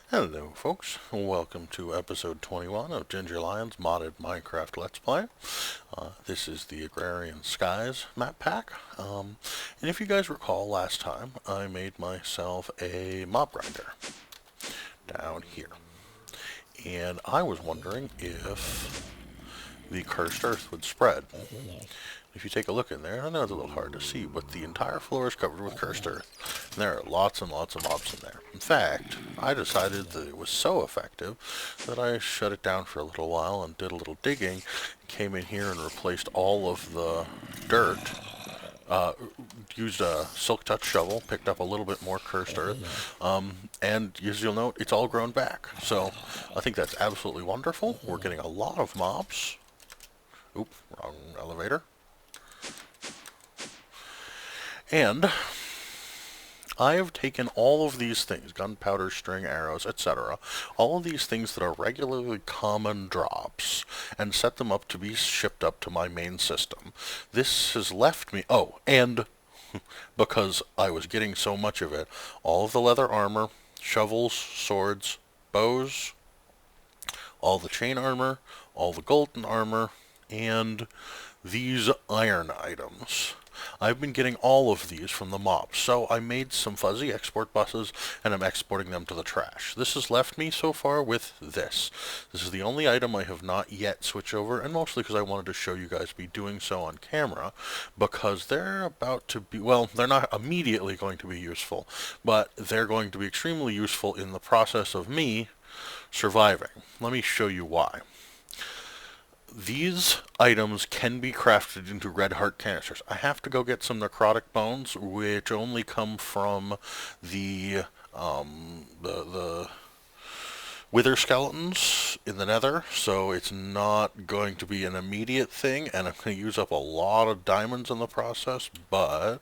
Hello folks, welcome to episode 21 of GingerLion's modded Minecraft Let's Play. This is the Agrarian Skies map pack, and if you guys recall last time I made myself a mob grinder down here, and I was wondering if the cursed earth would spread. If you take a look in there, I know it's a little hard to see, but the entire floor is covered with cursed earth. And there are lots and lots of mobs in there. In fact, I decided that it was so effective that I shut it down for a little while and did a little digging, came in here and replaced all of the dirt, used a silk touch shovel, picked up a little bit more cursed earth, and as you'll note, it's all grown back. So I think that's absolutely wonderful. We're getting a lot of mobs. Oop, wrong elevator. And I have taken all of these things, gunpowder, string, arrows, etc., all of these things that are regularly common drops, and set them up to be shipped up to my main system. This has left me, and because I was getting so much of it, all of the leather armor, shovels, swords, bows, all the chain armor, all the golden armor, and these iron items. I've been getting all of these from the mobs, so I made some fuzzy export buses, and I'm exporting them to the trash. This has left me so far with this. This is the only item I have not yet switched over, and mostly because I wanted to show you guys me doing so on camera, because they're about to be, well, they're not immediately going to be useful, but they're going to be extremely useful in the process of me surviving. Let me show you why. These items can be crafted into red heart canisters. I have to go get some necrotic bones, which only come from the wither skeletons in the nether, so it's not going to be an immediate thing, and I'm going to use up a lot of diamonds in the process, but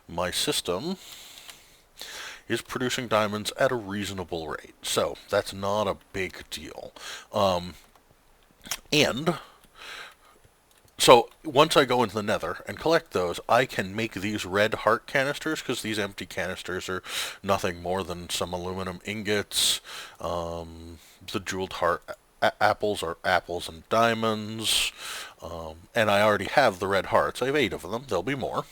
my system is producing diamonds at a reasonable rate, so that's not a big deal. And so once I go into the nether and collect those, I can make these red heart canisters, because these empty canisters are nothing more than some aluminum ingots. The jeweled heart apples are apples and diamonds. And I already have the red hearts. I have 8 of them. There'll be more.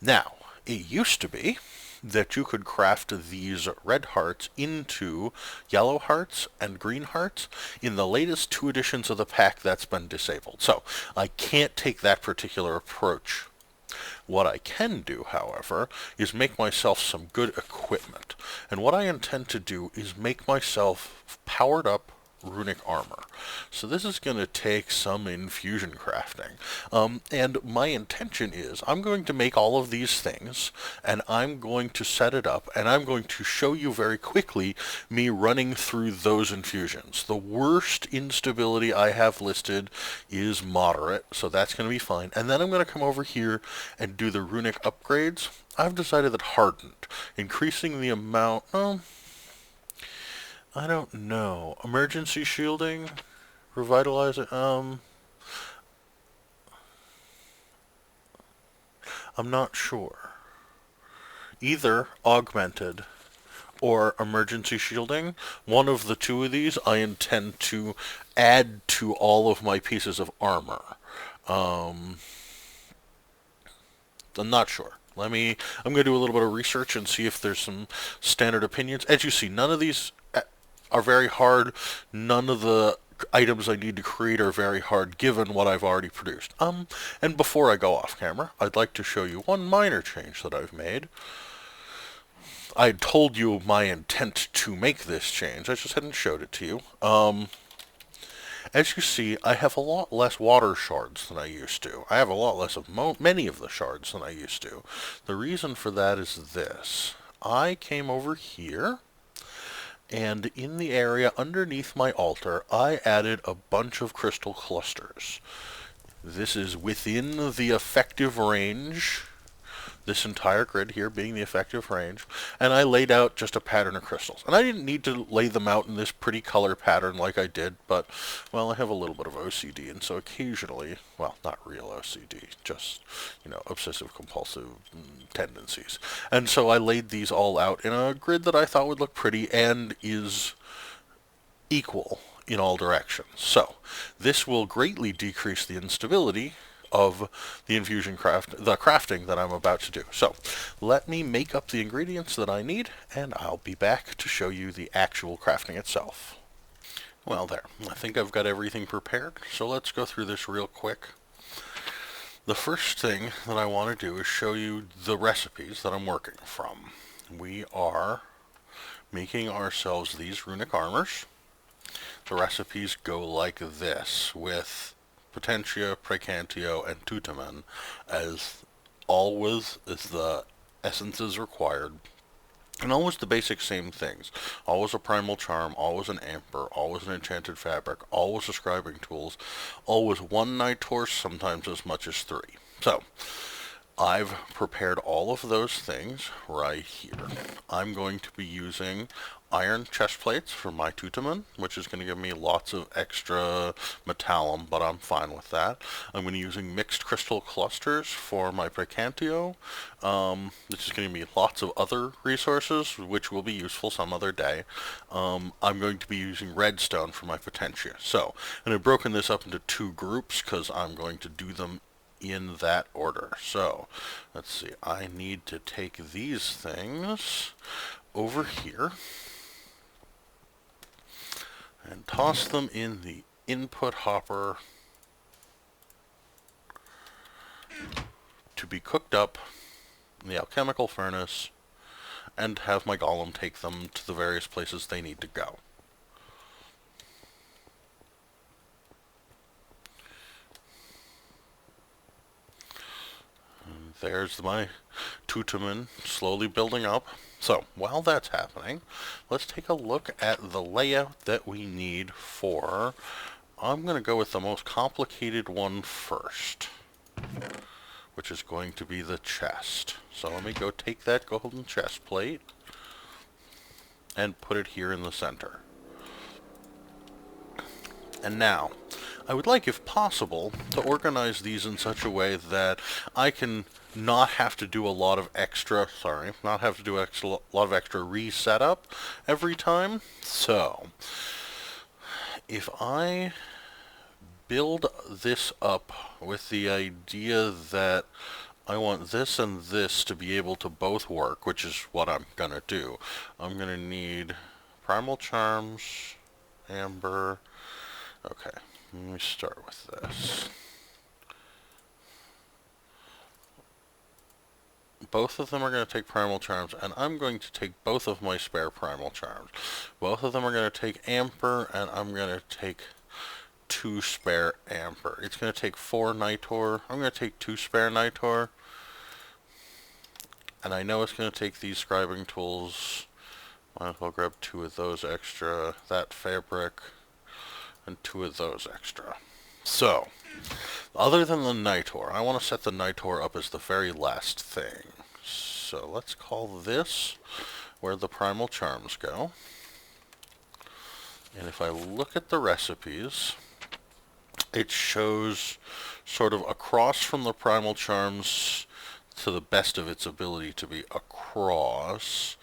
Now, it used to be that you could craft these red hearts into yellow hearts and green hearts. In the latest 2 editions of the pack, that's been disabled. So I can't take that particular approach. What I can do, however, is make myself some good equipment. And what I intend to do is make myself powered up runic armor. So this is going to take some infusion crafting. And my intention is I'm going to make all of these things, and I'm going to set it up, and I'm going to show you very quickly me running through those infusions. The worst instability I have listed is moderate, so that's going to be fine. And then I'm going to come over here and do the runic upgrades. I've decided that hardened, increasing the amount, I don't know. Emergency shielding? Revitalize it? I'm not sure. Either augmented or emergency shielding. One of the 2 of these I intend to add to all of my pieces of armor. I'm not sure. I'm going to do a little bit of research and see if there's some standard opinions. As you see, none of these are very hard. None of the items I need to create are very hard given what I've already produced. And before I go off camera, I'd like to show you one minor change that I've made. I told you my intent to make this change. I just hadn't showed it to you. As you see, I have a lot less water shards than I used to. I have a lot less of many of the shards than I used to. The reason for that is this. I came over here, and in the area underneath my altar, I added a bunch of crystal clusters. This is within the effective range this entire grid here being the effective range, and I laid out just a pattern of crystals. And I didn't need to lay them out in this pretty color pattern like I did, but, well, I have a little bit of OCD, and so occasionally, well, not real OCD, just, obsessive compulsive tendencies. And so I laid these all out in a grid that I thought would look pretty and is equal in all directions. So this will greatly decrease the instability of the crafting that I'm about to do. So let me make up the ingredients that I need, and I'll be back to show you the actual crafting itself. Well, there. I think I've got everything prepared, so let's go through this real quick. The first thing that I want to do is show you the recipes that I'm working from. We are making ourselves these runic armors. The recipes go like this, with Potentia, Precantio, and Tutamen as always as the essences required. And always the basic same things. Always a primal charm, always an amber, always an enchanted fabric, always a scribing tools, always one night horse, sometimes as much as 3. So, I've prepared all of those things right here. I'm going to be using iron chest plates for my Tutamen, which is going to give me lots of extra metallum, but I'm fine with that. I'm going to be using mixed crystal clusters for my Precantio, which is going to be lots of other resources, which will be useful some other day. I'm going to be using redstone for my Potentia. So, and I've broken this up into 2 groups because I'm going to do them in that order. So, let's see, I need to take these things over here and toss them in the input hopper to be cooked up in the alchemical furnace, and have my golem take them to the various places they need to go. There's my Tutamen slowly building up. So, while that's happening, let's take a look at the layout that we need for... I'm going to go with the most complicated one first, which is going to be the chest. So let me go take that golden chest plate and put it here in the center. And now, I would like, if possible, to organize these in such a way that I can not have to do a lot of extra, lot of extra resetup every time. So, if I build this up with the idea that I want this and this to be able to both work, which is what I'm going to do, I'm going to need primal charms, amber. Okay, let me start with this. Both of them are going to take primal charms, and I'm going to take both of my spare primal charms. Both of them are going to take amber, and I'm going to take 2 spare amber. It's going to take 4 nitor. I'm going to take 2 spare nitor. And I know it's going to take these scribing tools. Might as well grab 2 of those extra. That fabric. And 2 of those extra. So, other than the nitor, I want to set the nitor up as the very last thing. So let's call this where the primal charms go. And if I look at the recipes, it shows sort of across from the primal charms to the best of its ability to be across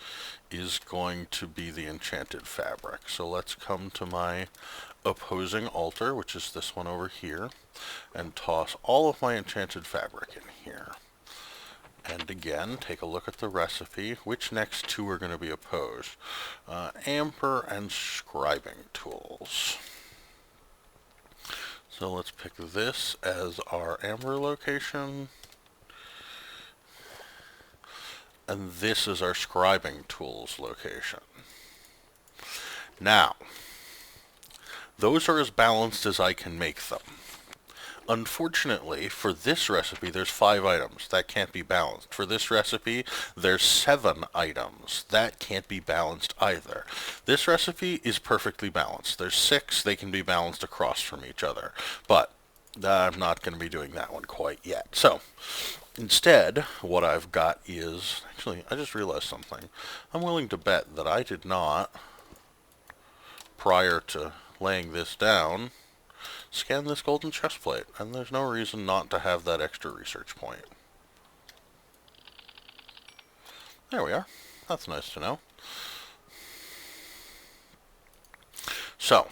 is going to be the enchanted fabric. So let's come to my opposing altar, which is this one over here, and toss all of my enchanted fabric in here. And again, take a look at the recipe. Which next 2 are going to be opposed? Amber and scribing tools. So let's pick this as our amber location. And this is our scribing tools location. Now, those are as balanced as I can make them. Unfortunately, for this recipe, there's 5 items. That can't be balanced. For this recipe, there's 7 items. That can't be balanced either. This recipe is perfectly balanced. There's 6. They can be balanced across from each other. But I'm not going to be doing that one quite yet. So, Instead, what I've got is, actually, I just realized something. I'm willing to bet that I did not, prior to laying this down, scan this golden chest plate, and there's no reason not to have that extra research point. There we are. That's nice to know. So,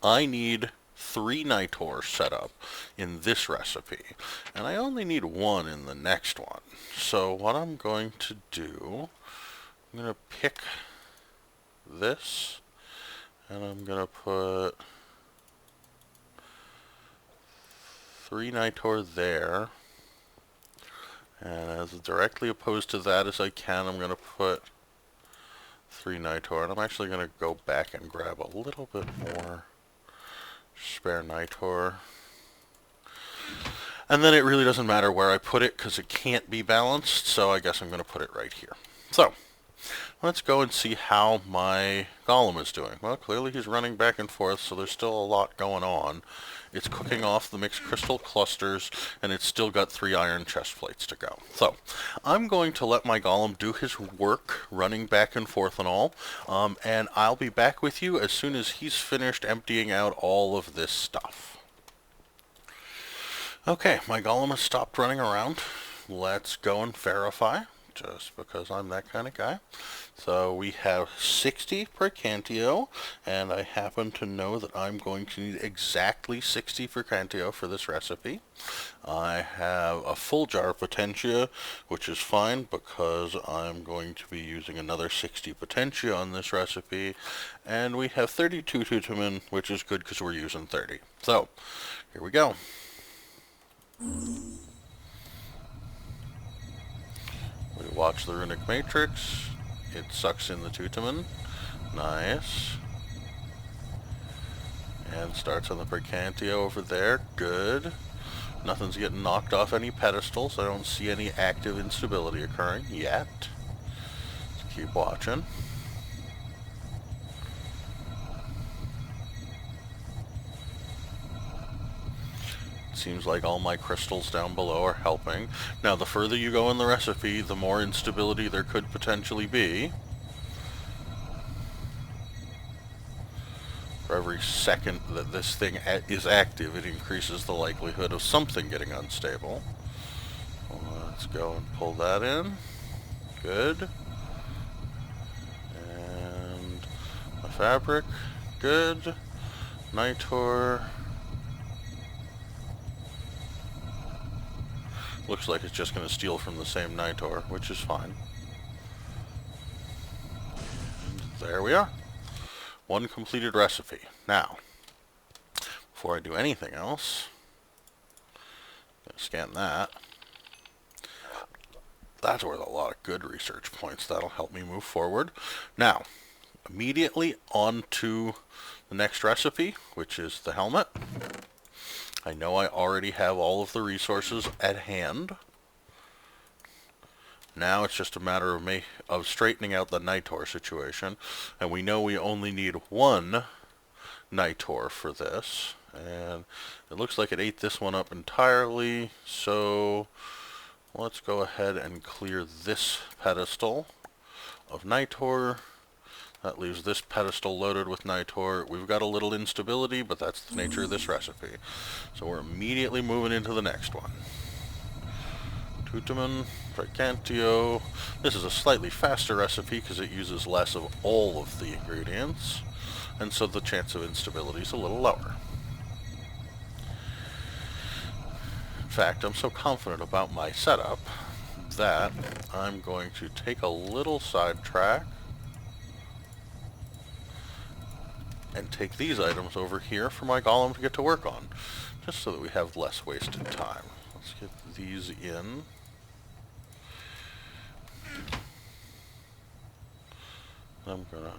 I need 3 nitors set up in this recipe, and I only need 1 in the next one. So what I'm going to do, I'm going to pick this, and I'm going to put 3 nitor there, and as directly opposed to that as I can, I'm going to put 3 nitor, and I'm actually going to go back and grab a little bit more spare nitor. And then it really doesn't matter where I put it because it can't be balanced, so I guess I'm going to put it right here. So, let's go and see how my golem is doing. Well, clearly he's running back and forth, so there's still a lot going on. It's cooking off the mixed crystal clusters, and it's still got 3 iron chest plates to go. So, I'm going to let my golem do his work, running back and forth and all, and I'll be back with you as soon as he's finished emptying out all of this stuff. Okay, my golem has stopped running around. Let's go and verify, just because I'm that kind of guy. So we have 60 per Cantio, and I happen to know that I'm going to need exactly 60 per Cantio for this recipe. I have a full jar of Potentia, which is fine because I'm going to be using another 60 Potentia on this recipe, and we have 32 Tutumen, which is good because we're using 30. So, here we go. We watch the runic matrix. It sucks in the Tutumen. Nice. And starts on the Percantio over there. Good. Nothing's getting knocked off any pedestals. I don't see any active instability occurring yet. Let's keep watching. Seems like all my crystals down below are helping. Now, the further you go in the recipe, the more instability there could potentially be. For every second that this thing is active, it increases the likelihood of something getting unstable. Let's go and pull that in. Good. And the fabric. Good. Nitor. Looks like it's just going to steal from the same nitor, which is fine. And there we are. 1 completed recipe. Now, before I do anything else, I'm going to scan that. That's worth a lot of good research points. That'll help me move forward. Now, immediately on to the next recipe, which is the helmet. I know I already have all of the resources at hand. Now it's just a matter of straightening out the nitor situation. And we know we only need 1 nitor for this. And it looks like it ate this one up entirely. So let's go ahead and clear this pedestal of nitor. That leaves this pedestal loaded with nitor. We've got a little instability, but that's the nature of this recipe. So we're immediately moving into the next one. Tutumen, Fracantio. This is a slightly faster recipe because it uses less of all of the ingredients, and so the chance of instability is a little lower. In fact, I'm so confident about my setup that I'm going to take a little sidetrack and take these items over here for my golem to get to work on, just so that we have less wasted time. Let's get these in. I'm going to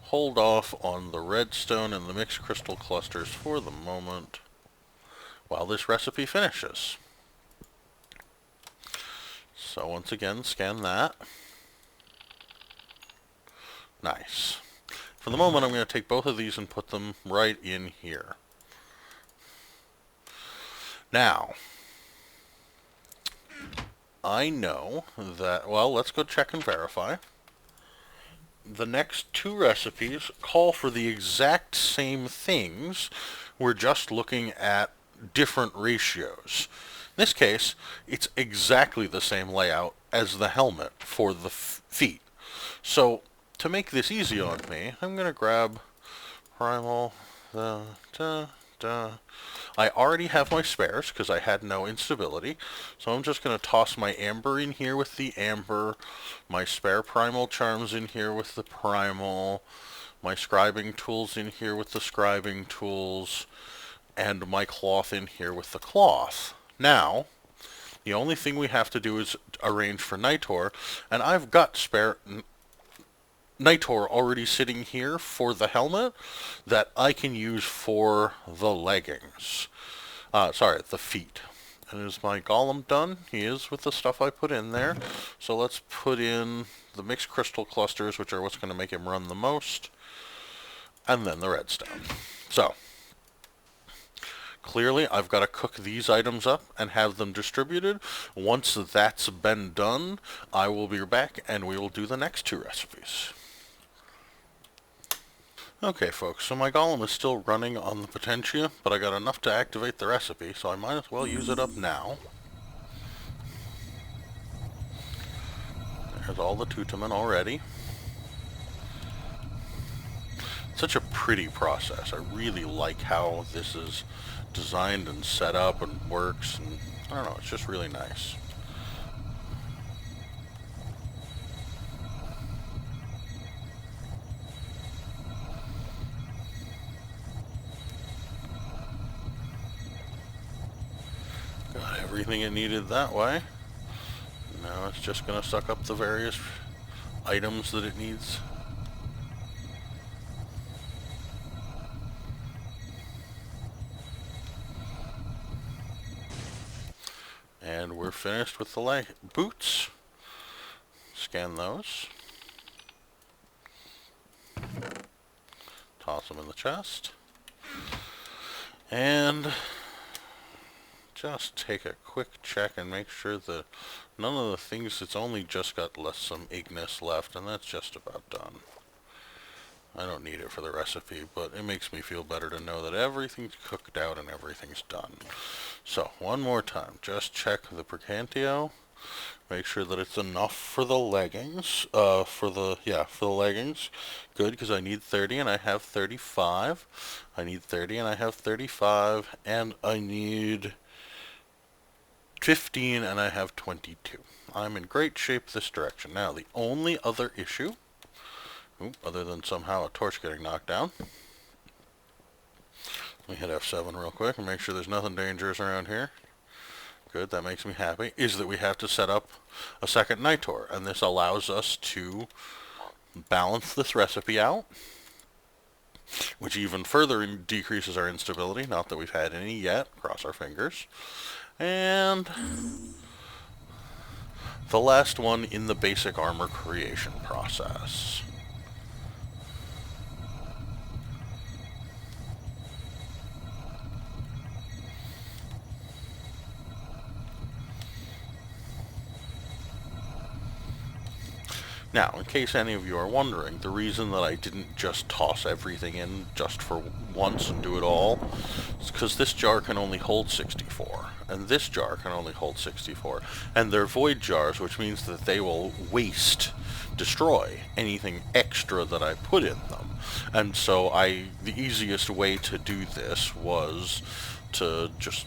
hold off on the redstone and the mixed crystal clusters for the moment while this recipe finishes. So once again, scan that. Nice. For the moment, I'm going to take both of these and put them right in here. Now, I know that, well, let's go check and verify. The next two recipes call for the exact same things. We're just looking at different ratios. In this case, it's exactly the same layout as the helmet for the feet. So, to make this easy on me, I'm going to grab primal, I already have my spares because I had no instability. So I'm just going to toss my amber in here with the amber, my spare primal charms in here with the primal, my scribing tools in here with the scribing tools, and my cloth in here with the cloth. Now, the only thing we have to do is arrange for Nitor, and I've got spare Nitor already sitting here for the helmet that I can use for the leggings. Sorry, the feet. And is my golem done? He is with the stuff I put in there. So let's put in the mixed crystal clusters, which are what's going to make him run the most. And then the redstone. So, clearly I've got to cook these items up and have them distributed. Once that's been done, I will be back and we will do the next two recipes. Okay, folks, so my golem is still running on the potentia, but I got enough to activate the recipe, so I might as well use it up now. There's all the tutumen already. Such a pretty process. I really like how this is designed and set up and works, and I don't know, it's just really nice. Got everything it needed that way. Now it's just going to suck up the various items that it needs. And we're finished with the boots. Scan those. Toss them in the chest. And just take a quick check and make sure that none of the things, it's only just got some Ignis left, and that's just about done. I don't need it for the recipe, but it makes me feel better to know that everything's cooked out and everything's done. So, one more time, just check the Percantio. Make sure that it's enough for the leggings. For the leggings. Good, because I need 30 and I have 35. I need 30 and I have 35. And I need 15 and I have 22. I'm in great shape this direction. Now, the only other issue, other than somehow a torch getting knocked down, let me hit F7 real quick and make sure there's nothing dangerous around here. Good, that makes me happy, is that we have to set up a second Nitor, and this allows us to balance this recipe out, which even further decreases our instability, not that we've had any yet, cross our fingers. And the last one in the basic armor creation process. Now, in case any of you are wondering, the reason that I didn't just toss everything in just for once and do it all is because this jar can only hold 64, and this jar can only hold 64, and they're void jars, which means that they will destroy anything extra that I put in them. And so the easiest way to do this was to just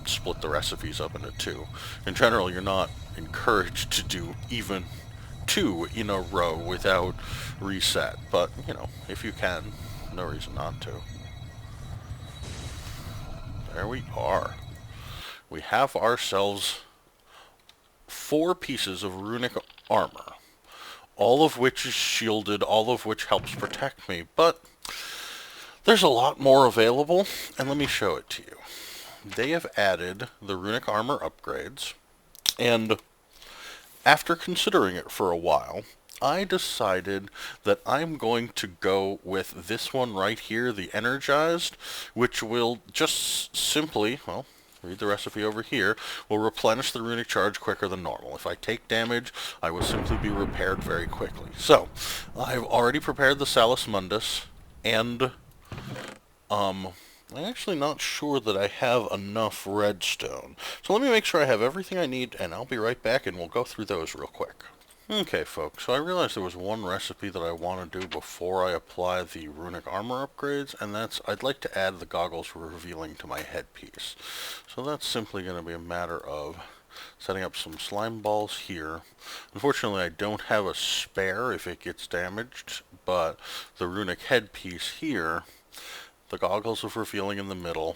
split the recipes up into two. In general, you're not encouraged to do even 2 in a row without reset, but if you can, no reason not to. There we are. We have ourselves 4 pieces of runic armor, all of which is shielded, all of which helps protect me, but there's a lot more available, and let me show it to you. They have added the runic armor upgrades, and after considering it for a while, I decided that I'm going to go with this one right here, the Energized, which will just simply, well, read the recipe over here, will replenish the runic charge quicker than normal. If I take damage, I will simply be repaired very quickly. So, I've already prepared the Salus Mundus, and I'm actually not sure that I have enough redstone. So let me make sure I have everything I need, and I'll be right back, and we'll go through those real quick. Okay, folks, so I realized there was one recipe that I want to do before I apply the runic armor upgrades, and that's I'd like to add the goggles revealing to my headpiece. So that's simply going to be a matter of setting up some slime balls here. Unfortunately, I don't have a spare if it gets damaged, but the runic headpiece here, the goggles of revealing in the middle,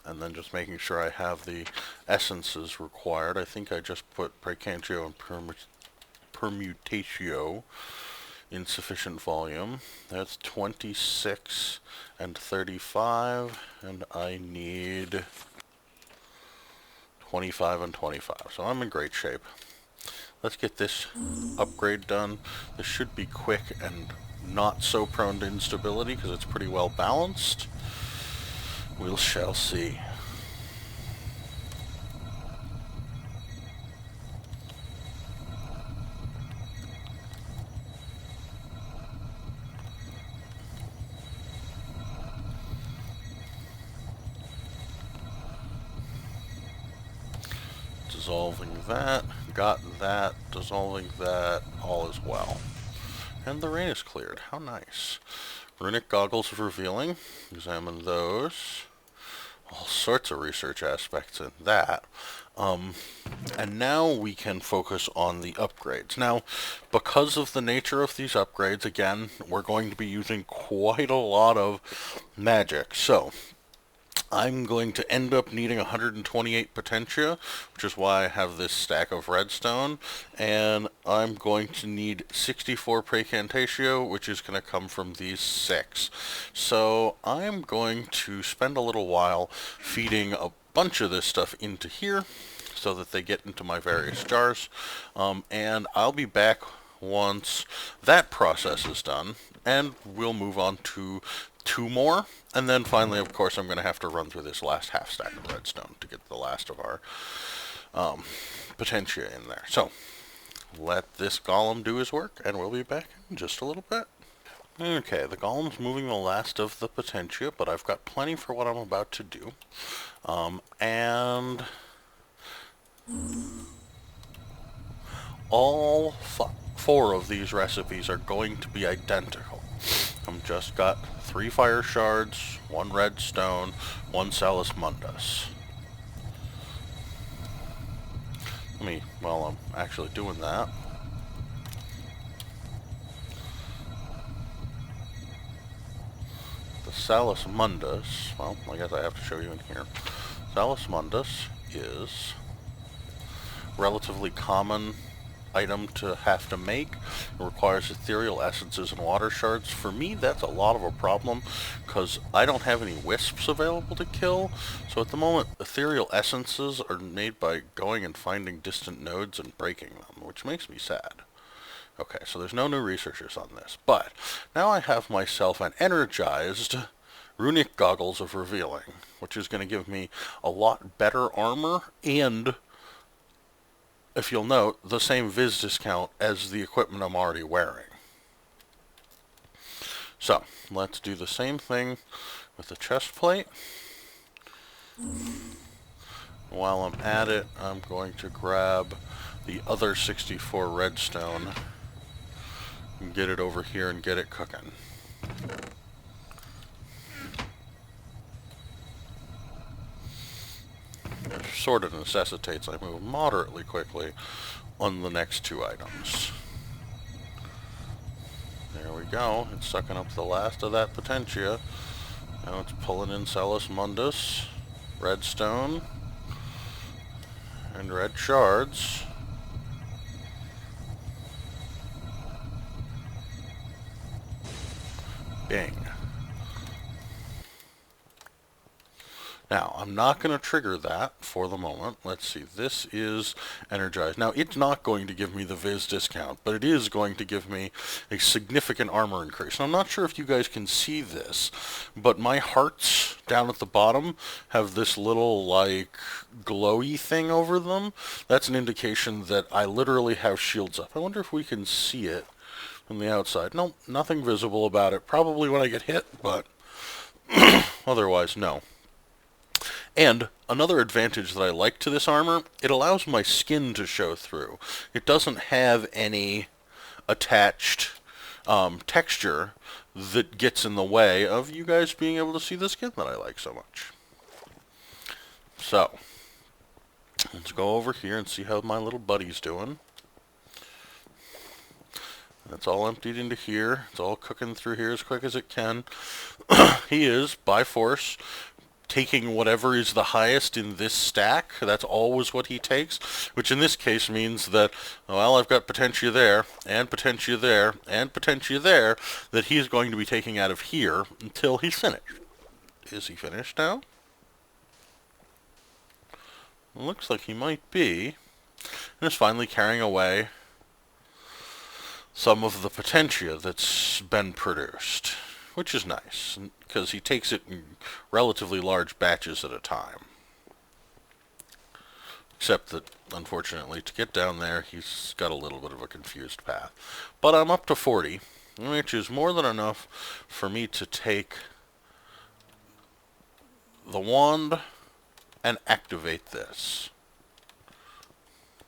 and then just making sure I have the essences required. I think I just put Precantio and Permutatio in sufficient volume. That's 26 and 35, and I need 25 and 25, so I'm in great shape. Let's get this upgrade done. This should be quick and not so prone to instability because it's pretty well balanced. We shall see. Dissolving that, got that, dissolving that, all is well. And the rain is cleared. How nice. Runic goggles of revealing. Examine those. All sorts of research aspects in that. And now we can focus on the upgrades. Now, because of the nature of these upgrades, again, we're going to be using quite a lot of magic. So, I'm going to end up needing 128 potentia, which is why I have this stack of redstone, and I'm going to need 64 precantatio, which is going to come from these 6. So I'm going to spend a little while feeding a bunch of this stuff into here so that they get into my various jars, and I'll be back once that process is done, and we'll move on to 2 more, and then finally, of course, I'm going to have to run through this last half stack of redstone to get the last of our potentia in there. So, let this golem do his work, and we'll be back in just a little bit. Okay, the golem's moving the last of the potentia, but I've got plenty for what I'm about to do. And all 4 of these recipes are going to be identical. I've just got 3 fire shards, 1 redstone, 1 Salus Mundus. While I'm actually doing that, the Salus Mundus, well, I guess I have to show you in here. Salus Mundus is relatively common item to have to make. It requires ethereal essences and water shards. For me, that's a lot of a problem because I don't have any wisps available to kill. So at the moment, ethereal essences are made by going and finding distant nodes and breaking them, which makes me sad. Okay, so there's no new researchers on this, but now I have myself an energized runic goggles of revealing, which is going to give me a lot better armor and, if you'll note, the same viz discount as the equipment I'm already wearing. So, let's do the same thing with the chest plate. While I'm at it, I'm going to grab the other 64 redstone and get it over here and get it cooking. Which sort of necessitates I move moderately quickly on the next 2 items. There we go. It's sucking up the last of that potentia. Now it's pulling in Salus Mundus, redstone, and red shards. Bing. Now, I'm not going to trigger that for the moment. Let's see, this is energized. Now, it's not going to give me the Viz discount, but it is going to give me a significant armor increase. And I'm not sure if you guys can see this, but my hearts down at the bottom have this little, like, glowy thing over them. That's an indication that I literally have shields up. I wonder if we can see it from the outside. Nope, nothing visible about it. Probably when I get hit, but otherwise, no. And another advantage that I like to this armor, it allows my skin to show through. It doesn't have any attached texture that gets in the way of you guys being able to see the skin that I like so much. So, let's go over here and see how my little buddy's doing. That's all emptied into here. It's all cooking through here as quick as it can. He is, by force, taking whatever is the highest in this stack. That's always what he takes, which in this case means that, well, I've got Potentia there, and Potentia there, and Potentia there, that he's going to be taking out of here until he's finished. Is he finished now? Looks like he might be. And is finally carrying away some of the Potentia that's been produced, which is nice, because he takes it in relatively large batches at a time. Except that, unfortunately, to get down there, he's got a little bit of a confused path. But I'm up to 40, which is more than enough for me to take the wand and activate this.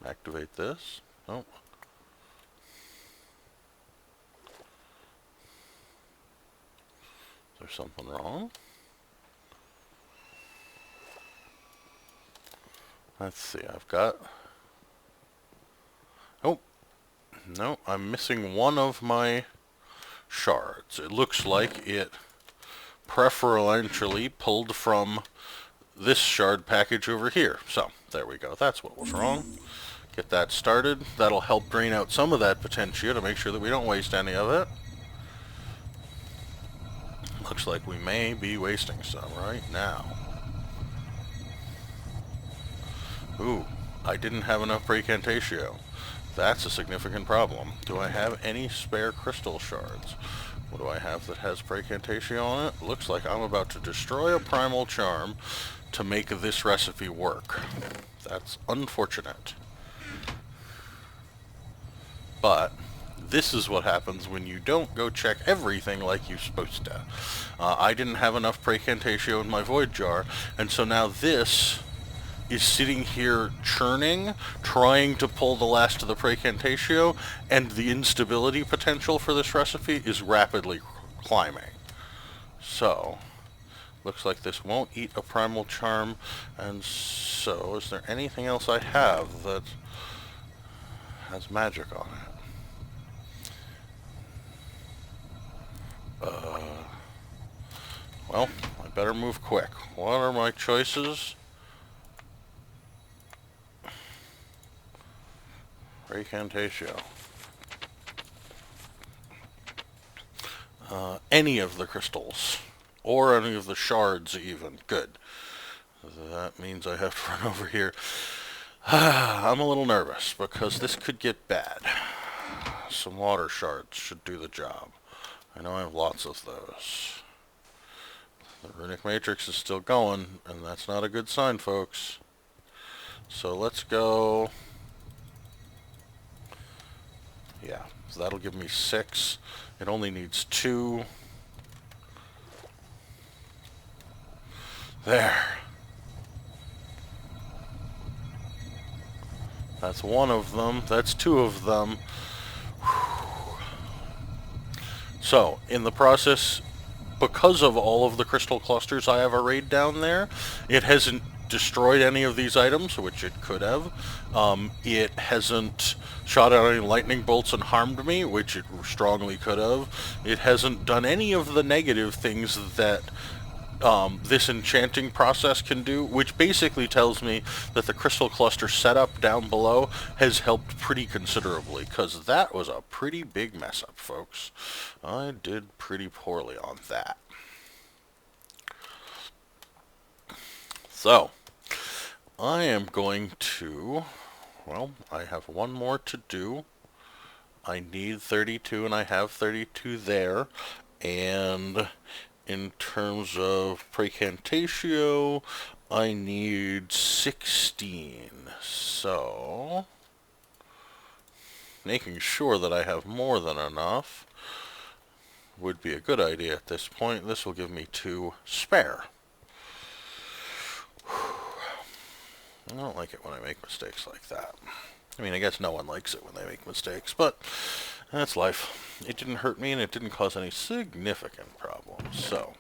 Activate this. Oh. Is there something wrong? Let's see, I've got... Oh, no, I'm missing one of my shards. It looks like it preferentially pulled from this shard package over here. So, there we go. That's what was wrong. Get that started. That'll help drain out some of that Potentia to make sure that we don't waste any of it. Looks like we may be wasting some right now. Ooh, I didn't have enough Precantatio. That's a significant problem. Do I have any spare crystal shards? What do I have that has Precantatio on it? Looks like I'm about to destroy a primal charm to make this recipe work. That's unfortunate. But this is what happens when you don't go check everything like you're supposed to. I didn't have enough Precantatio in my void jar, and so now this is sitting here churning, trying to pull the last of the Precantatio, and the instability potential for this recipe is rapidly climbing. So, looks like this won't eat a primal charm, and so is there anything else I have that has magic on it? Well, I better move quick. What are my choices? Precantatio. Any of the crystals. Or any of the shards even. Good. That means I have to run over here. I'm a little nervous because this could get bad. Some water shards should do the job. I know I have lots of those. The runic matrix is still going, and that's not a good sign, folks. So let's go... Yeah, so that'll give me 6. It only needs 2. There. That's one of them. That's 2 of them. Whew. So, in the process, because of all of the crystal clusters I have arrayed down there, it hasn't destroyed any of these items, which it could have. It hasn't shot out any lightning bolts and harmed me, which it strongly could have. It hasn't done any of the negative things that this enchanting process can do, which basically tells me that the crystal cluster setup down below has helped pretty considerably, because that was a pretty big mess up, folks. I did pretty poorly on that. So, I am going to, well, I have one more to do. I need 32, and I have 32 there. And in terms of Precantatio, I need 16. So, making sure that I have more than enough would be a good idea at this point. This will give me 2 spare. I don't like it when I make mistakes like that. I mean, I guess no one likes it when they make mistakes, but that's life. It didn't hurt me, and it didn't cause any significant problems. So,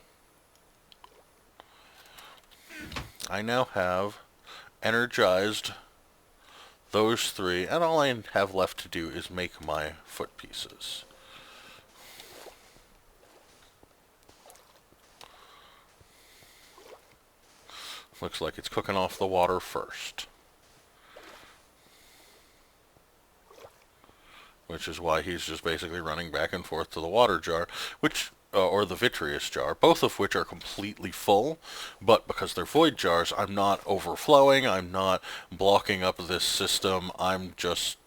I now have energized those 3, and all I have left to do is make my foot pieces. Looks like it's cooking off the water first. Which is why he's just basically running back and forth to the water jar, which, or the vitreous jar, both of which are completely full, but because they're void jars, I'm not overflowing, I'm not blocking up this system, I'm just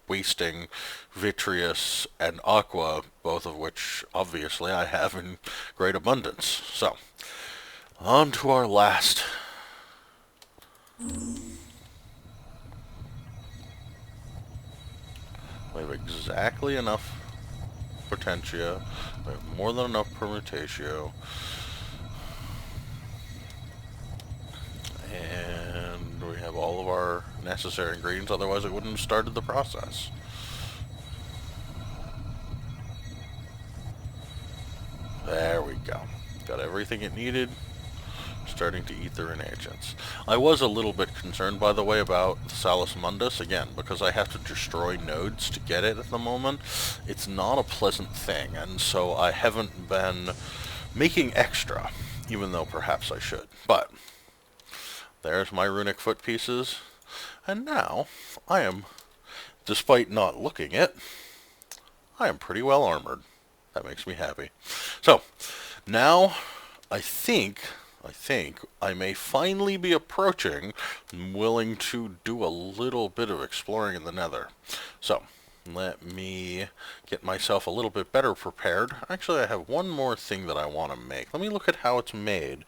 wasting vitreous and aqua, both of which, obviously, I have in great abundance. So, on to our last. We have exactly enough potentia. We have more than enough permutatio. And we have all of our necessary ingredients, otherwise it wouldn't have started the process. There we go. Got everything it needed. Starting to eat the reagents. I was a little bit concerned, by the way, about Salus Mundus, again, because I have to destroy nodes to get it at the moment. It's not a pleasant thing, and so I haven't been making extra, even though perhaps I should. But, there's my runic foot pieces, and now I am, despite not looking it, I am pretty well armored. That makes me happy. So, now, I think I may finally be approaching willing to do a little bit of exploring in the nether. So, let me get myself a little bit better prepared. Actually, I have one more thing that I want to make. Let me look at how it's made.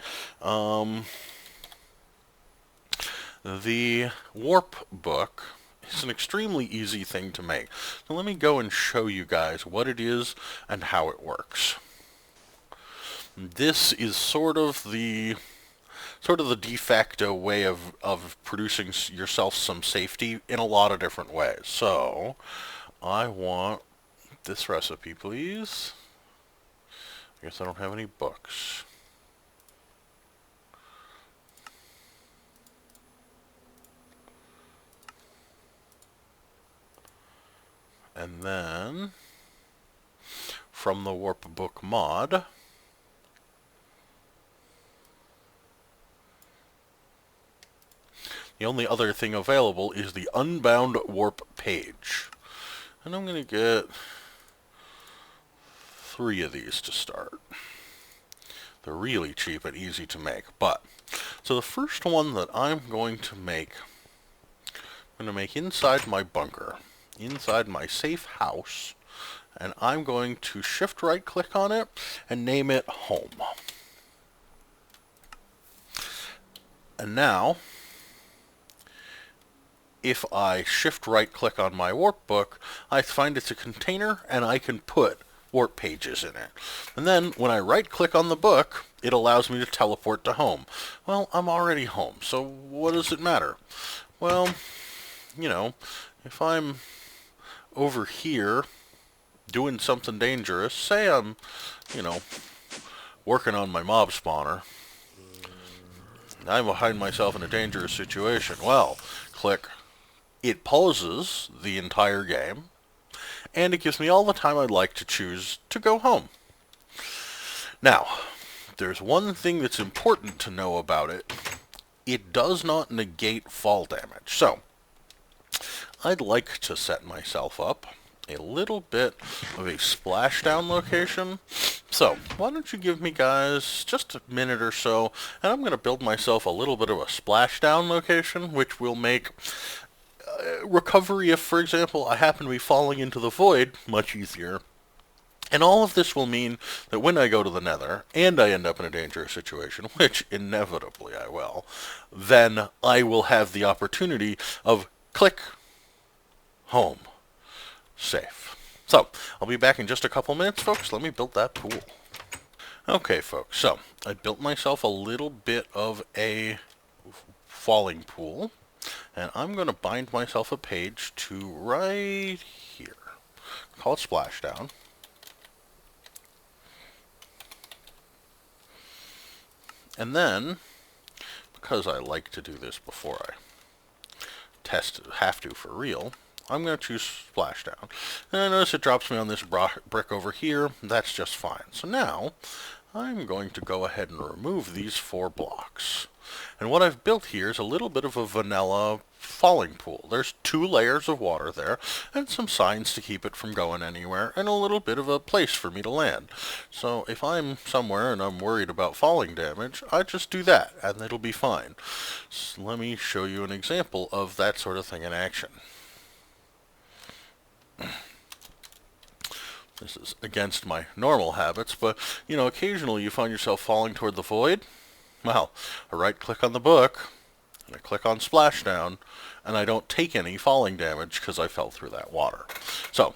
The warp book is an extremely easy thing to make. So let me go and show you guys what it is and how it works. This is sort of the de facto way of producing yourself some safety in a lot of different ways. So, I want this recipe, please. I guess I don't have any books. And then, from the Warp Book mod, the only other thing available is the Unbound Warp page. And I'm going to get 3 of these to start. They're really cheap and easy to make. But, so the first one that I'm going to make inside my bunker, inside my safe house, and I'm going to shift right click on it and name it home. And now, if I shift right click on my warp book, I find it's a container and I can put warp pages in it. And then when I right click on the book, it allows me to teleport to home. Well, I'm already home, so what does it matter? Well, you know, if I'm over here doing something dangerous, say I'm, you know, working on my mob spawner, I find myself in a dangerous situation. Well, click. It pauses the entire game, and it gives me all the time I'd like to choose to go home. Now, there's one thing that's important to know about it. It does not negate fall damage. So, I'd like to set myself up a little bit of a splashdown location So, why don't you give me, guys, just a minute or so, and I'm going to build myself a little bit of a splashdown location, which will make recovery if, for example, I happen to be falling into the void much easier. And all of this will mean that when I go to the nether, and I end up in a dangerous situation, which inevitably I will, then I will have the opportunity of click, home, safe. So, I'll be back in just a couple minutes, folks. Let me build that pool. Okay, folks, so I built myself a little bit of a falling pool, and I'm going to bind myself a page to right here. Call it Splashdown. And then, because I like to do this before I have to for real, I'm going to choose Splashdown. And I notice it drops me on this brick over here. That's just fine. So now, I'm going to go ahead and remove these 4 blocks. And what I've built here is a little bit of a vanilla falling pool. There's 2 layers of water there, and some signs to keep it from going anywhere, and a little bit of a place for me to land. So if I'm somewhere and I'm worried about falling damage, I just do that, and it'll be fine. So let me show you an example of that sort of thing in action. This is against my normal habits, but, you know, occasionally you find yourself falling toward the void. Well, I right-click on the book, and I click on Splashdown, and I don't take any falling damage because I fell through that water. So,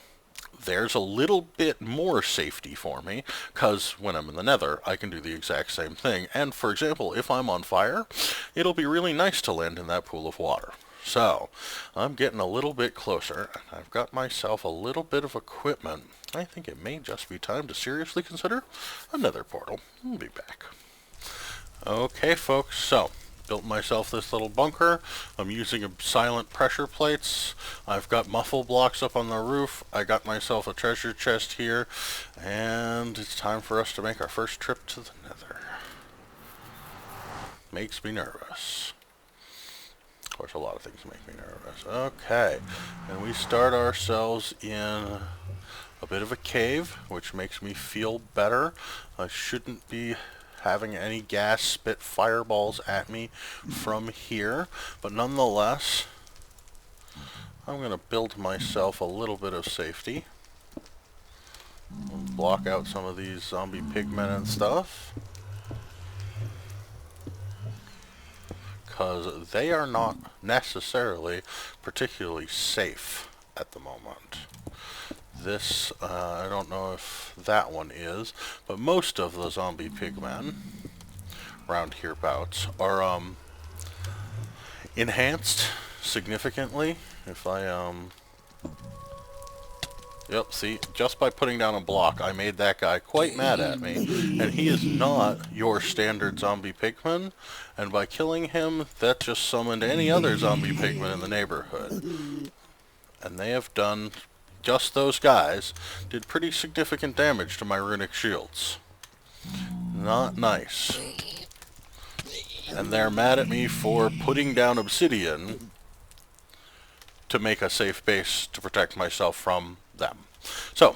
there's a little bit more safety for me, because when I'm in the nether, I can do the exact same thing. And, for example, if I'm on fire, it'll be really nice to land in that pool of water. So, I'm getting a little bit closer, and I've got myself a little bit of equipment. I think it may just be time to seriously consider a nether portal. We'll be back. Okay, folks, so built myself this little bunker. I'm using silent pressure plates. I've got muffle blocks up on the roof. I got myself a treasure chest here, and it's time for us to make our first trip to the nether. Makes me nervous. Of course, a lot of things make me nervous. Okay, and we start ourselves in a bit of a cave, which makes me feel better. I shouldn't be having any gas spit fireballs at me from here, but nonetheless, I'm going to build myself a little bit of safety. Block out some of these zombie pigmen and stuff, because they are not necessarily particularly safe at the moment. This, I don't know if that one is, but most of the zombie pigmen around hereabouts are enhanced significantly. If I yep, see, just by putting down a block, I made that guy quite mad at me, and he is not your standard zombie pigman, and by killing him, that just summoned any other zombie pigman in the neighborhood. And they have done, just those guys, did pretty significant damage to my runic shields. Not nice. And they're mad at me for putting down obsidian to make a safe base to protect myself from them. So,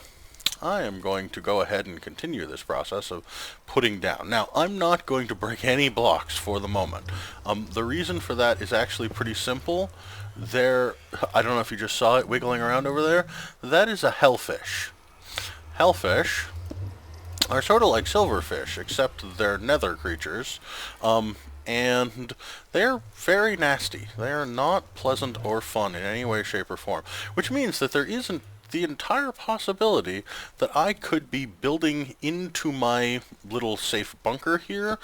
I am going to go ahead and continue this process of putting down. Now, I'm not going to break any blocks for the moment. The reason for that is actually pretty simple. There, I don't know if you just saw it wiggling around over there. That is a hellfish. Hellfish are sort of like silverfish, except they're nether creatures. And they're very nasty. They are not pleasant or fun in any way, shape, or form. Which means that there isn't the entire possibility that I could be building into my little safe bunker here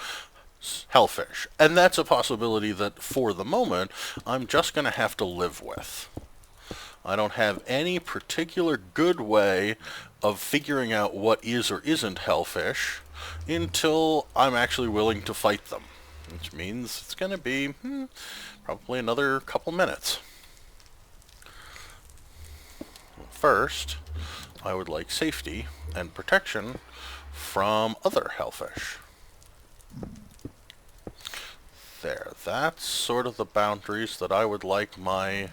hellfish. And that's a possibility that, for the moment, I'm just going to have to live with. I don't have any particular good way of figuring out what is or isn't hellfish until I'm actually willing to fight them. Which means it's going to be probably another couple minutes. First, I would like safety and protection from other hellfish. There, that's sort of the boundaries that I would like my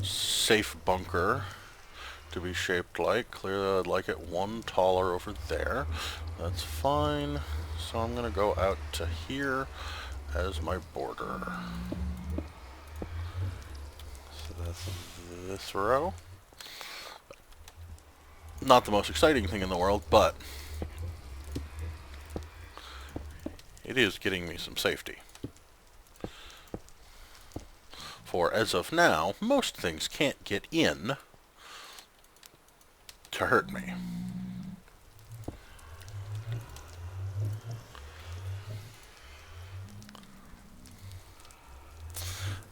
safe bunker to be shaped like. Clearly I'd like it one taller over there. That's fine. So I'm going to go out to here as my border. So that's this row. Not the most exciting thing in the world, but it is getting me some safety. For as of now, most things can't get in to hurt me.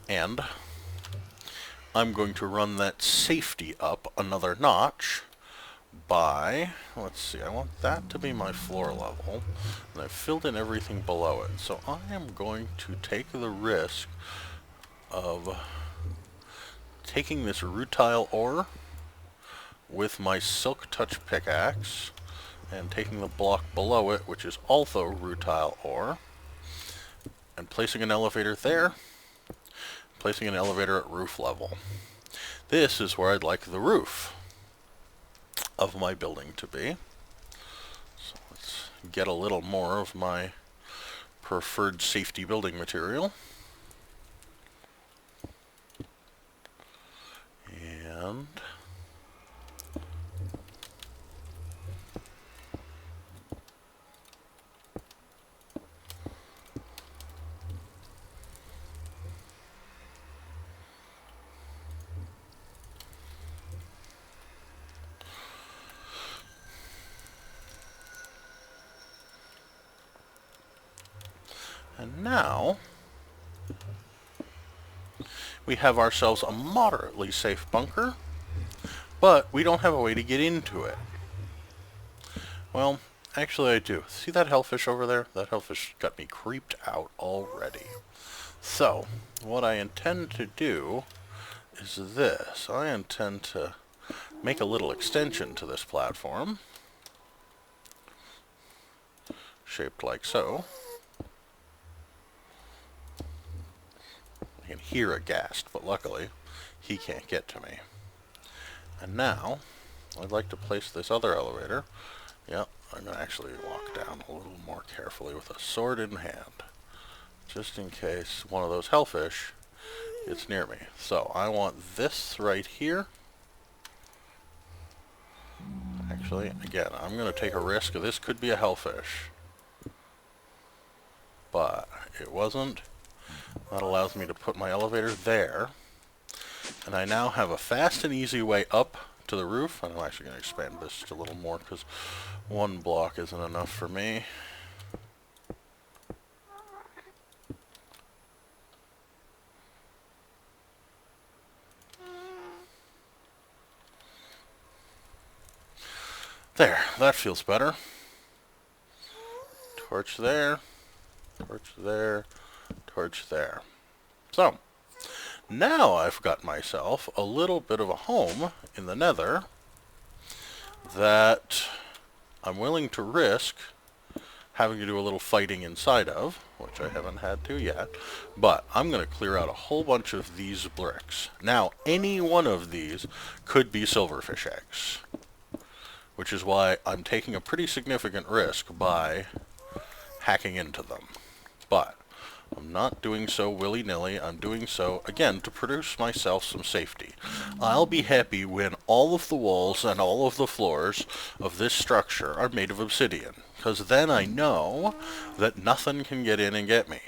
And I'm going to run that safety up another notch by, let's see, I want that to be my floor level, and I've filled in everything below it. So I am going to take the risk of taking this rutile ore with my silk touch pickaxe and taking the block below it, which is also rutile ore, and placing an elevator there, placing an elevator at roof level. This is where I'd like the roof of my building to be. So let's get a little more of my preferred safety building material. And now we have ourselves a moderately safe bunker, but we don't have a way to get into it. Well, actually I do. See that hellfish over there? That hellfish got me creeped out already. So, what I intend to do is this. I intend to make a little extension to this platform, shaped like so. I can hear a ghast, but luckily he can't get to me. And now I'd like to place this other elevator. Yep, I'm going to actually walk down a little more carefully with a sword in hand, just in case one of those hellfish gets near me. So I want this right here. Actually, again, I'm going to take a risk. This could be a hellfish, but it wasn't. That allows me to put my elevator there, and I now have a fast and easy way up to the roof. I'm actually going to expand this just a little more because one block isn't enough for me. There, that feels better. Torch there, torch there, torch there. So, now I've got myself a little bit of a home in the nether that I'm willing to risk having to do a little fighting inside of, which I haven't had to yet, but I'm going to clear out a whole bunch of these bricks. Now, any one of these could be silverfish eggs, which is why I'm taking a pretty significant risk by hacking into them. But I'm not doing so willy-nilly. I'm doing so, again, to produce myself some safety. I'll be happy when all of the walls and all of the floors of this structure are made of obsidian, because then I know that nothing can get in and get me.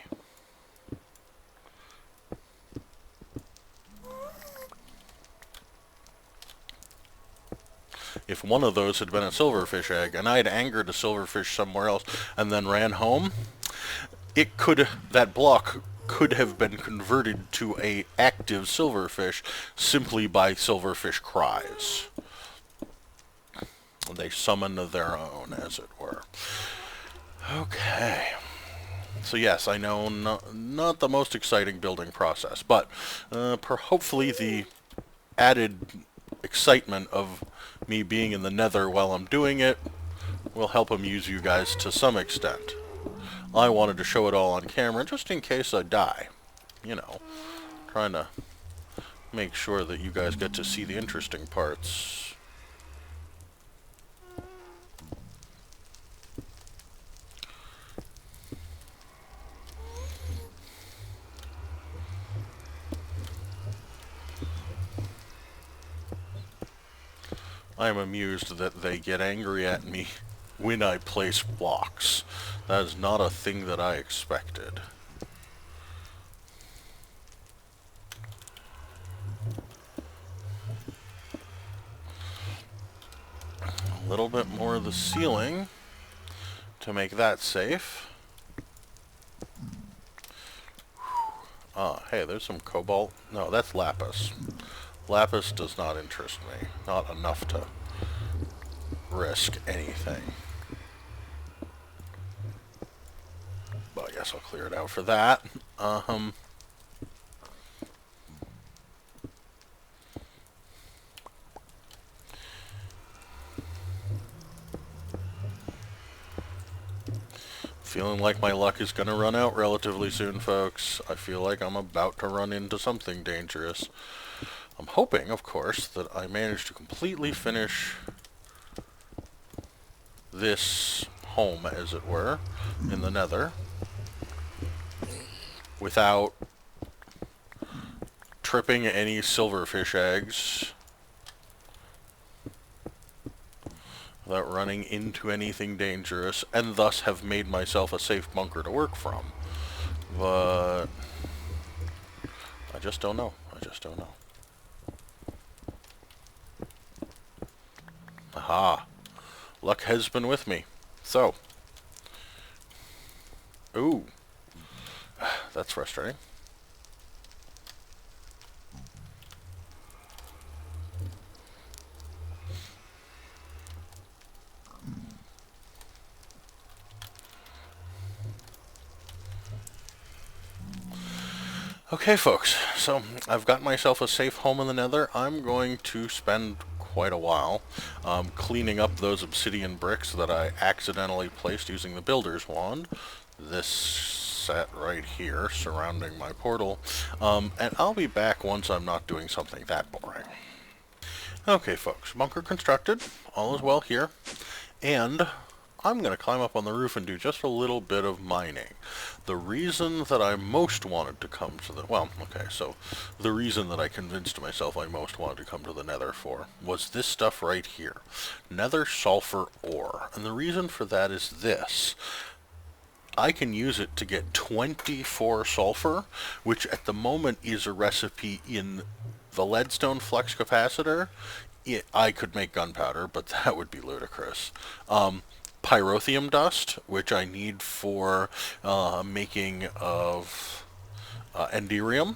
If one of those had been a silverfish egg, and I had angered a silverfish somewhere else and then ran home, that block could have been converted to a active silverfish simply by silverfish cries. They summon their own, as it were. Okay. So yes, I know not the most exciting building process, but hopefully the added excitement of me being in the nether while I'm doing it will help amuse you guys to some extent. I wanted to show it all on camera just in case I die. You know, trying to make sure that you guys get to see the interesting parts I am amused that they get angry at me when I place blocks. That is not a thing that I expected. A little bit more of the ceiling to make that safe. Ah, hey, there's some cobalt. No, that's lapis. Lapis does not interest me. Not enough to risk anything. But I guess I'll clear it out for that. Feeling like my luck is going to run out relatively soon, folks. I feel like I'm about to run into something dangerous. I'm hoping, of course, that I manage to completely finish this home, as it were, in the nether, without tripping any silverfish eggs, without running into anything dangerous, and thus have made myself a safe bunker to work from. But I just don't know. I just don't know. Aha. Luck has been with me. So. Ooh. That's frustrating. Okay, folks, so I've got myself a safe home in the nether. I'm going to spend quite a while cleaning up those obsidian bricks that I accidentally placed using the builder's wand. This set right here surrounding my portal. And I'll be back once I'm not doing something that boring. Okay, folks, bunker constructed. All is well here. And I'm going to climb up on the roof and do just a little bit of mining. The reason that I most wanted to come to the... Well, okay, so the reason that I convinced myself I most wanted to come to the nether for was this stuff right here. Nether sulfur ore. And the reason for that is this. I can use it to get 24 sulfur, which at the moment is a recipe in the leadstone flux capacitor. I could make gunpowder, but that would be ludicrous. Pyrotheum dust, which I need for making of enderium,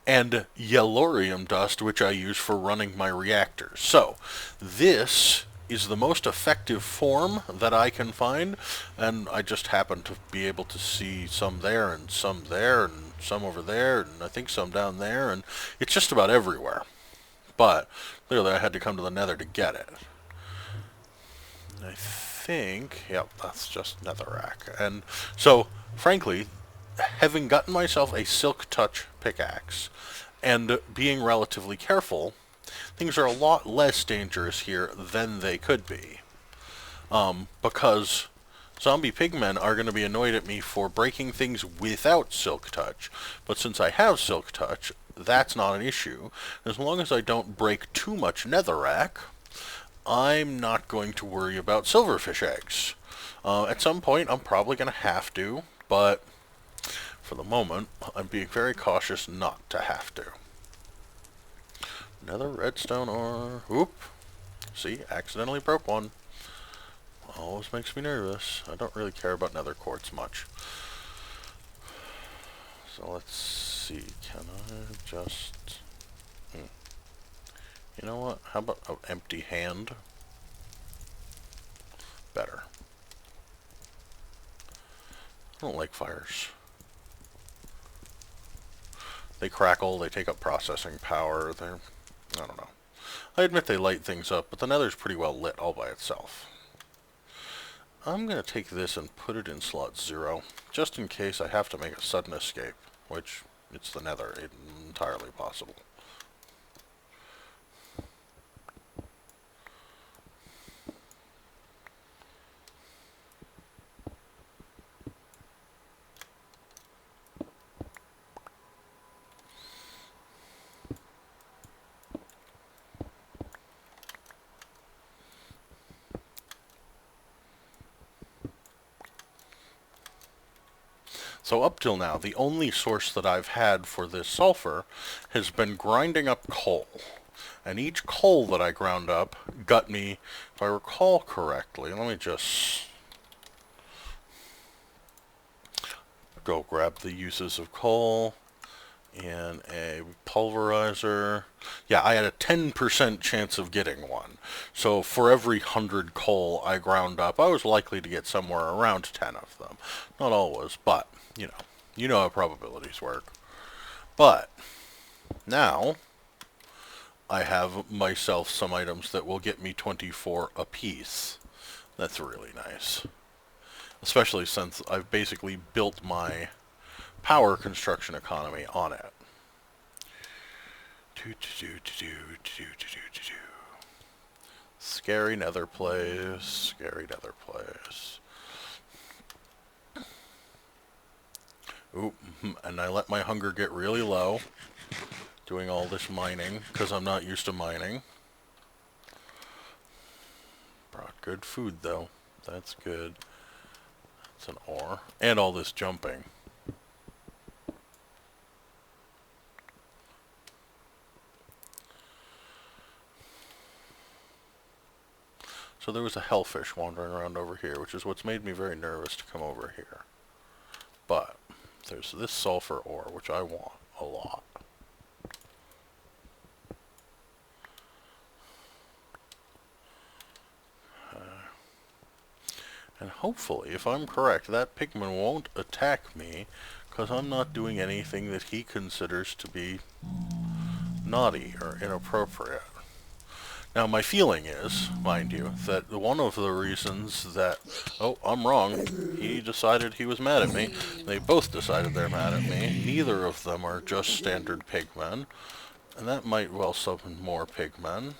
and yellorium dust, which I use for running my reactors. So, this is the most effective form that I can find, and I just happen to be able to see some there, and some there, and some over there, and I think some down there, and it's just about everywhere. But clearly I had to come to the nether to get it. I think, yep, that's just netherrack. And so, frankly, having gotten myself a silk touch pickaxe and being relatively careful, things are a lot less dangerous here than they could be. Because zombie pigmen are going to be annoyed at me for breaking things without silk touch. But since I have silk touch, that's not an issue. As long as I don't break too much netherrack, I'm not going to worry about silverfish eggs. At some point, I'm probably going to have to, but for the moment, I'm being very cautious not to have to. Nether redstone ore. Oop. See, accidentally broke one. Always makes me nervous. I don't really care about nether quartz much. So let's see. Can I just... You know what? How about an empty hand? Better. I don't like fires. They crackle, they take up processing power, they're... I don't know. I admit they light things up, but the nether's pretty well lit all by itself. I'm going to take this and put it in slot 0, just in case I have to make a sudden escape, which, it's the nether, it's entirely possible. So up till now, the only source that I've had for this sulfur has been grinding up coal. And each coal that I ground up got me, if I recall correctly, let me just go grab the uses of coal in a pulverizer. Yeah, I had a 10% chance of getting one. So for every 100 coal I ground up, I was likely to get somewhere around 10 of them. Not always, but, you know how probabilities work. But now I have myself some items that will get me 24 apiece. That's really nice. Especially since I've basically built my power construction economy on it. Scary nether place, scary nether place. Oop, and I let my hunger get really low, doing all this mining, because I'm not used to mining. Brought good food, though. That's good. That's an ore. And all this jumping. So there was a hellfish wandering around over here, which is what's made me very nervous to come over here. But there's this sulfur ore, which I want a lot. And hopefully, if I'm correct, that pigman won't attack me, because I'm not doing anything that he considers to be naughty or inappropriate. Now, my feeling is, mind you, that one of the reasons that... Oh, I'm wrong. He decided he was mad at me. They both decided they're mad at me. Neither of them are just standard pigmen. And that might well summon more pigmen.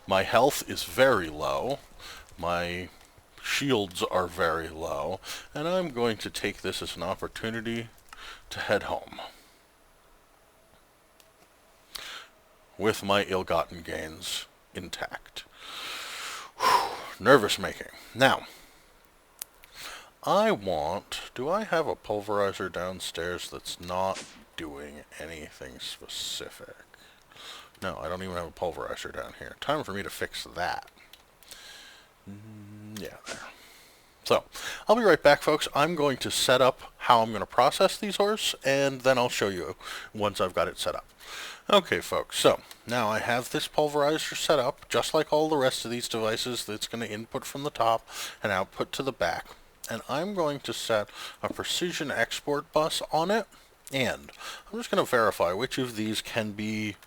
My health is very low. My shields are very low. And I'm going to take this as an opportunity to head home. With my ill-gotten gains intact. Whew, nervous making. Now, do I have a pulverizer downstairs that's not doing anything specific? No, I don't even have a pulverizer down here. Time for me to fix that. Yeah, there. So, I'll be right back, folks. I'm going to set up how I'm going to process these ores, and then I'll show you once I've got it set up. Okay, folks, so now I have this pulverizer set up, just like all the rest of these devices. That's going to input from the top and output to the back. And I'm going to set a precision export bus on it, and I'm just going to verify which of these can be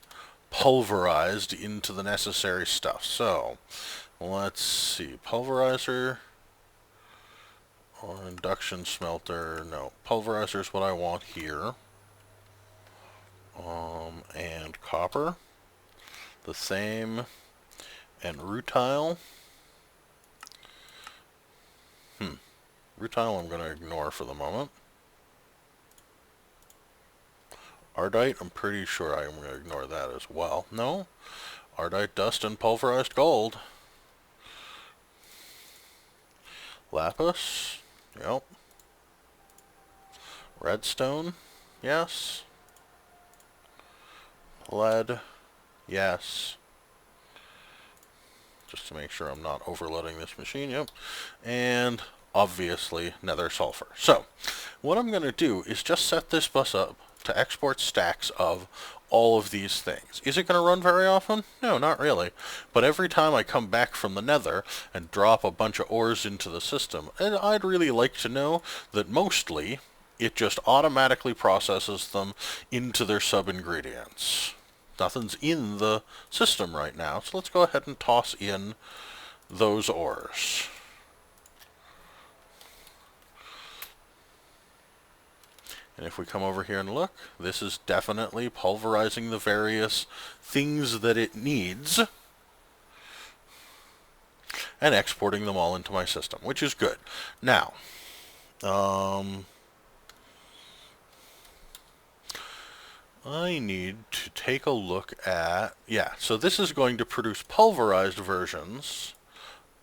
pulverized into the necessary stuff. So, let's see, pulverizer or induction smelter. No, pulverizer is what I want here. And copper, the same, and rutile. Rutile I'm going to ignore for the moment. Ardite, I'm pretty sure I'm going to ignore that as well. No, Ardite, dust, and pulverized gold. Lapis, yep. Redstone, yes. Lead, yes. Just to make sure I'm not overloading this machine, yep. And obviously nether sulfur. So, what I'm going to do is just set this bus up to export stacks of all of these things. Is it going to run very often? No, not really. But every time I come back from the nether and drop a bunch of ores into the system, and I'd really like to know that mostly it just automatically processes them into their sub-ingredients. Nothing's in the system right now, so let's go ahead and toss in those ores. And if we come over here and look, this is definitely pulverizing the various things that it needs and exporting them all into my system, which is good. Now, I need to take a look at, so this is going to produce pulverized versions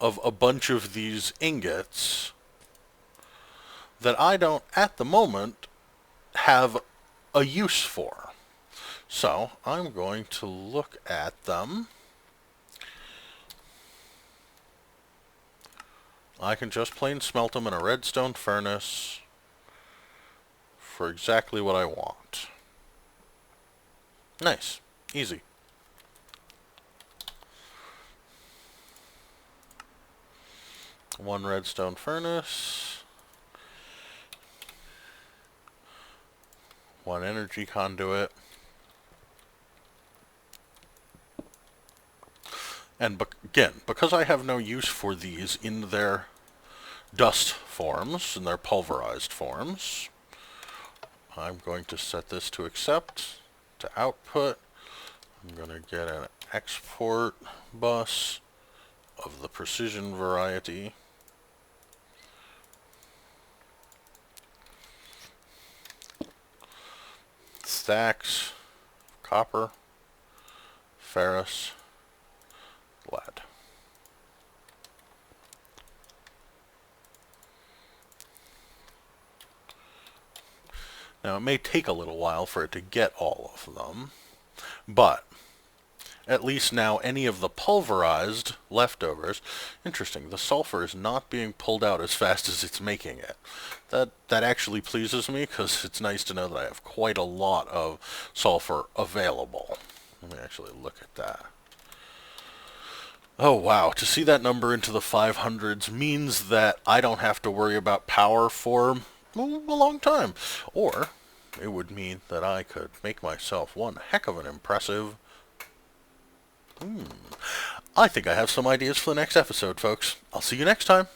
of a bunch of these ingots that I don't, at the moment, have a use for. So I'm going to look at them. I can just plain smelt them in a redstone furnace for exactly what I want. Nice. Easy. One redstone furnace. One energy conduit. And again, because I have no use for these in their dust forms, in their pulverized forms, I'm going to set this to accept, to output. I'm going to get an export bus of the precision variety. Stacks, copper, ferrous, lead. Now, it may take a little while for it to get all of them, but at least now any of the pulverized leftovers, interesting, the sulfur is not being pulled out as fast as it's making it. That actually pleases me, because it's nice to know that I have quite a lot of sulfur available. Let me actually look at that. Oh wow, to see that number into the 500s means that I don't have to worry about power for a long time. Or it would mean that I could make myself one heck of an impressive... I think I have some ideas for the next episode, folks. I'll see you next time.